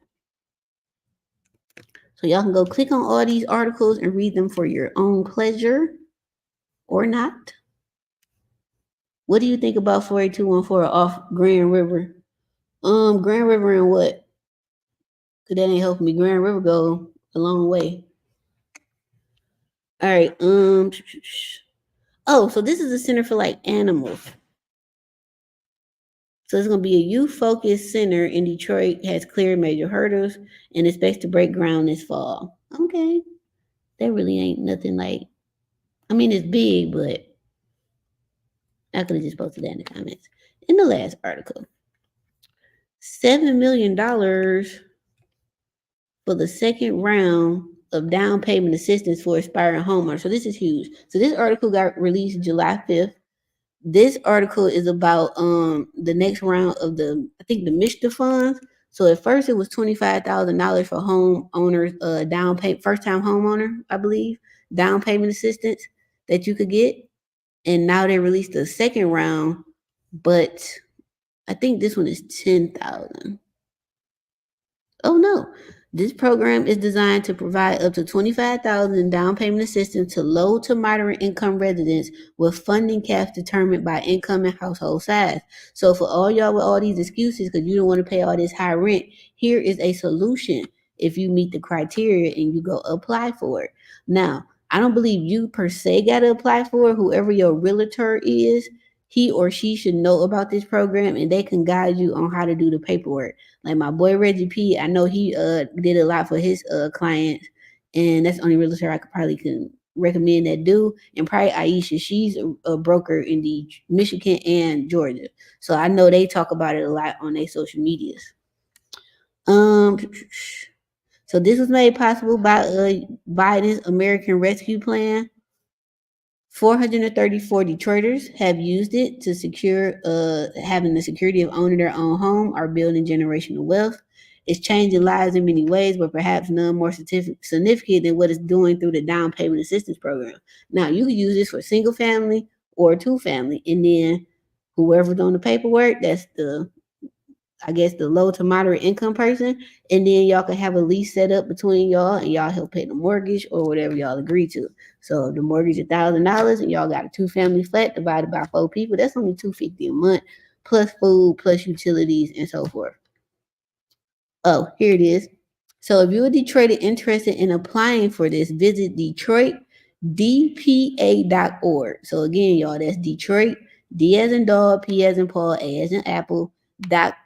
So y'all can go click on all these articles and read them for your own pleasure or not. What do you think about 48214 off Grand River? Grand River and what? Cause that ain't helping me. Grand River go a long way. All right. Oh, so this is a center for like animals. So it's going to be a youth-focused center in Detroit, has cleared major hurdles, and expects to break ground this fall. Okay. That really ain't nothing like, I mean, it's big, but I could have just posted that in the comments. In the last article, $7 million for the second round of down payment assistance for aspiring homeowners. So this is huge. So this article got released July 5th. This article is about the next round of the MISHDA funds. So at first it was $25,000 for homeowners, down payment, first time homeowner, I believe, down payment assistance that you could get. And now they released the second round, but I think this one is $10,000. Oh no. This program is designed to provide up to $25,000 in down payment assistance to low to moderate income residents with funding caps determined by income and household size. So for all y'all with all these excuses because you don't want to pay all this high rent, here is a solution if you meet the criteria and you go apply for it. Now, I don't believe you per se got to apply for it. Whoever your realtor is, he or she should know about this program and they can guide you on how to do the paperwork. Like my boy Reggie P, I know he did a lot for his clients, and that's the only realtor I can recommend that do. And probably Aisha, she's a broker in the Michigan and Georgia, so I know they talk about it a lot on their social medias. So this was made possible by Biden's American Rescue Plan. 434 Detroiters have used it to secure having the security of owning their own home or building generational wealth. It's changing lives in many ways, but perhaps none more significant than what it's doing through the down payment assistance program. Now, you can use this for single family or 2 family, and then whoever's on the paperwork, that's the low to moderate income person, and then y'all can have a lease set up between y'all and y'all help pay the mortgage or whatever y'all agree to. So the mortgage is $1,000 and y'all got a 2-family flat divided by 4 people. That's only $250 a month plus food plus utilities and so forth. Oh, here it is. So if you're a Detroiter interested in applying for this, visit DetroitDPA.org. So again, y'all, that's Detroit, D as in dog, P as in Paul, A as in apple,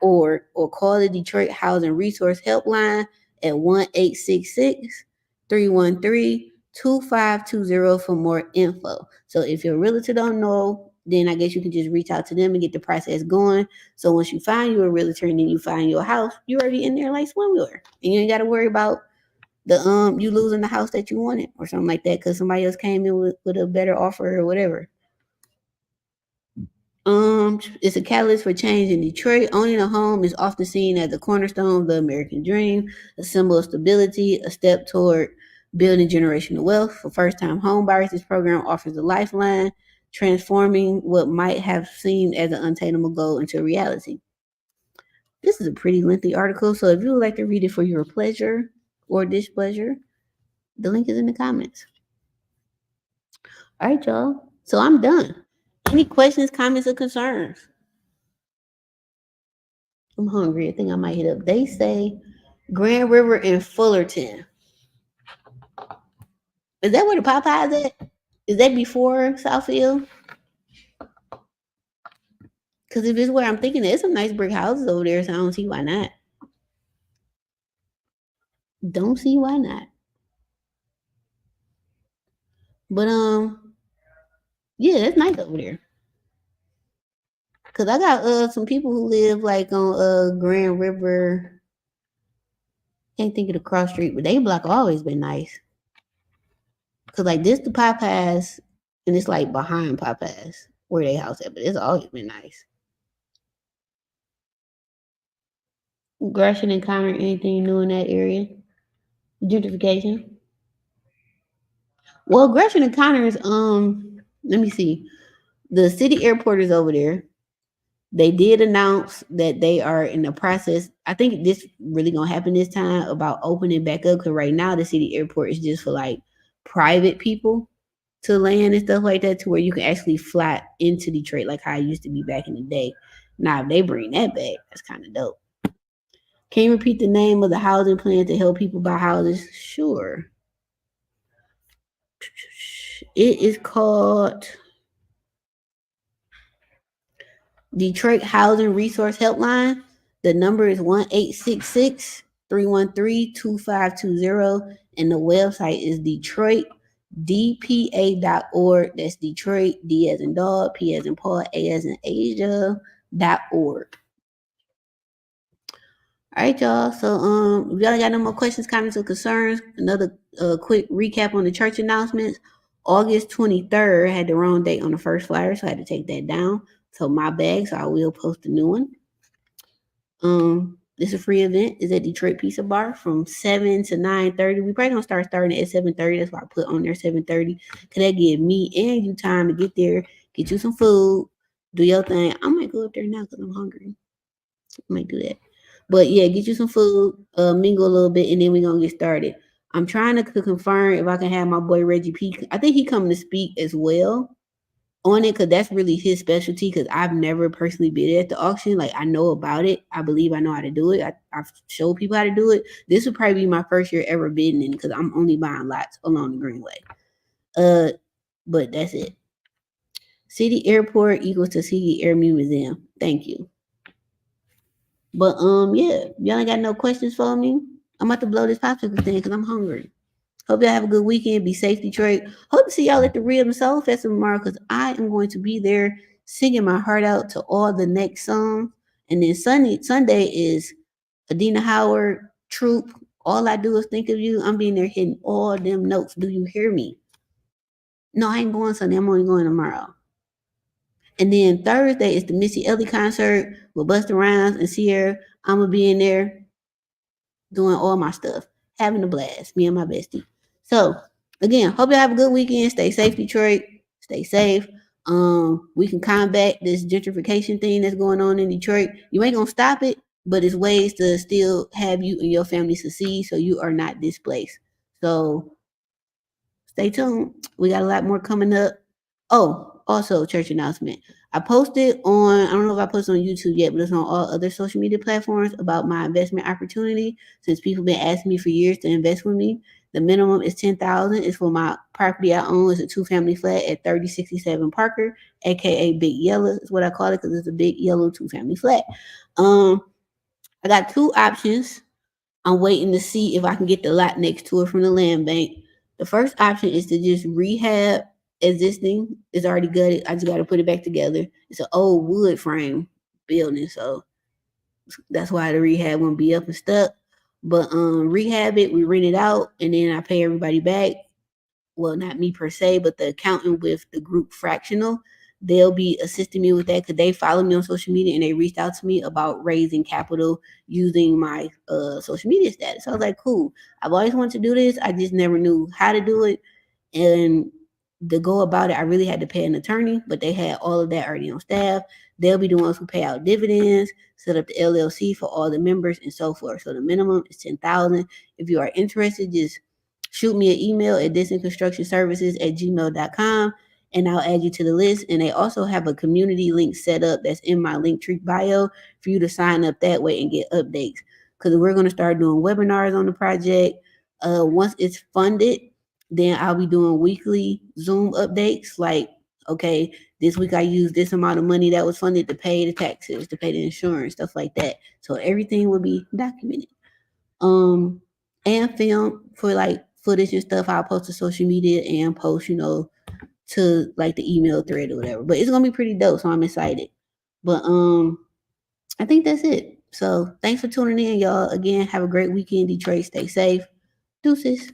.org, or call the Detroit Housing Resource Helpline at 1-866-313-2520 for more info. So if your realtor don't know, then I guess you can just reach out to them and get the process going. So once you find your realtor and then you find your house, you're already in there like swimwear, and you ain't got to worry about the you losing the house that you wanted or something like that because somebody else came in with a better offer or whatever. It's a catalyst for change in Detroit. Owning a home is often seen as the cornerstone of the American dream, a symbol of stability, a step toward building generational wealth. For first-time home buyers, this program offers a lifeline, transforming what might have seemed as an unattainable goal into reality. This is a pretty lengthy article, so if you would like to read it for your pleasure or displeasure, The link is in the comments. All right, y'all. So I'm done. Any questions, comments, or concerns? I'm hungry. I think I might hit up. They say Grand River in Fullerton. Is that where the Popeyes at? Is that before Southfield? Because if it's where I'm thinking, there's some nice brick houses over there, so I don't see why not. Don't see why not. But yeah, it's nice over there. Cause I got some people who live like on Grand River. Can't think of the cross street, but they block always been nice. Cause like this the Popeyes, and it's like behind Popeyes where they house at, but it's always been nice. Gresham encountered anything new in that area? Gentrification. Well, Gresham encounters let me see. The city airport is over there. They did announce that they are in the process. I think this really gonna happen this time about opening back up because right now the city airport is just for like private people to land and stuff like that, to where you can actually fly into Detroit like how it used to be back in the day. Now, if they bring that back, that's kind of dope. Can you repeat the name of the housing plan to help people buy houses? Sure. It is called Detroit Housing Resource Helpline. The number is 1-866-313-2520, and the website is DetroitDPA.org. That's Detroit, D as in dog, P as in Paul, A as in Asia.org. All right, y'all. So if y'all got no more questions, comments, or concerns, another quick recap on the church announcements. August 23rd, I had the wrong date on the first flyer, so I had to take that down. So my bag, so I will post a new one. This is a free event. It's at Detroit Pizza Bar from 7 to 9:30. We probably gonna start starting at 7:30. That's why I put on there 7:30. Cause that give me and you time to get there, get you some food, do your thing. I might go up there now because I'm hungry. I might do that. But yeah, get you some food, mingle a little bit, and then we're gonna get started. I'm trying to confirm if I can have my boy Reggie P. I think he coming to speak as well on it because that's really his specialty. Because I've never personally been at the auction. Like I know about it. I believe I know how to do it. I've showed people how to do it. This would probably be my first year ever bidding in because I'm only buying lots along the Greenway. But that's it. City Airport equals to City Air Museum. Thank you. But yeah, y'all ain't got no questions for me. I'm about to blow this popsicle thing because I'm hungry. Hope y'all have a good weekend. Be safe, Detroit. Hope to see y'all at the Rib and Soul Festival tomorrow because I am going to be there singing my heart out to all the next songs. And then Sunday is Adina Howard, Troop. All I do is think of you. I'm being there hitting all them notes. Do you hear me? No, I ain't going Sunday. I'm only going tomorrow. And then Thursday is the Missy Elliott concert with Busta Rhymes and Sierra. I'm going to be in there doing all my stuff, having a blast, me and my bestie. So, again, hope y'all have a good weekend. Stay safe, Detroit. Stay safe. We can combat this gentrification thing that's going on in Detroit. You ain't going to stop it, but it's ways to still have you and your family succeed so you are not displaced. So, stay tuned. We got a lot more coming up. Oh, also church announcement. I posted on, I don't know if I posted on YouTube yet, but it's on all other social media platforms about my investment opportunity. Since people been asking me for years to invest with me, the minimum is $10,000. It's for my property I own. It's a 2-family flat at 3067 Parker, aka Big Yellow. Is what I call it because it's a big yellow 2-family flat. I got 2 options. I'm waiting to see if I can get the lot next to it from the land bank. The first option is to just rehab existing. It's already gutted. I just got to put it back together. It's an old wood frame building, so that's why the rehab won't be up and stuck. But rehab it, we rent it out, and then I pay everybody back. Well, not me per se, but the accountant with the group fractional. They'll be assisting me with that because they follow me on social media and they reached out to me about raising capital using my social media status. So I was like, cool. I've always wanted to do this. I just never knew how to do it. And to go about it, I really had to pay an attorney, but they had all of that already on staff. They'll be the ones who pay out dividends, set up the LLC for all the members, and so forth. So the minimum is $10,000. If you are interested, just shoot me an email at densonconstructionservices@gmail.com and I'll add you to the list. And they also have a community link set up that's in my Linktree bio for you to sign up that way and get updates. Because we're going to start doing webinars on the project. Once it's funded, then I'll be doing weekly Zoom updates. Like, okay, this week I used this amount of money that was funded to pay the taxes, to pay the insurance, stuff like that. So everything will be documented. And film for like footage and stuff. I'll post to social media and post, to like the email thread or whatever. But it's gonna be pretty dope, so I'm excited. But I think that's it. So thanks for tuning in, y'all. Again, have a great weekend, Detroit. Stay safe. Deuces.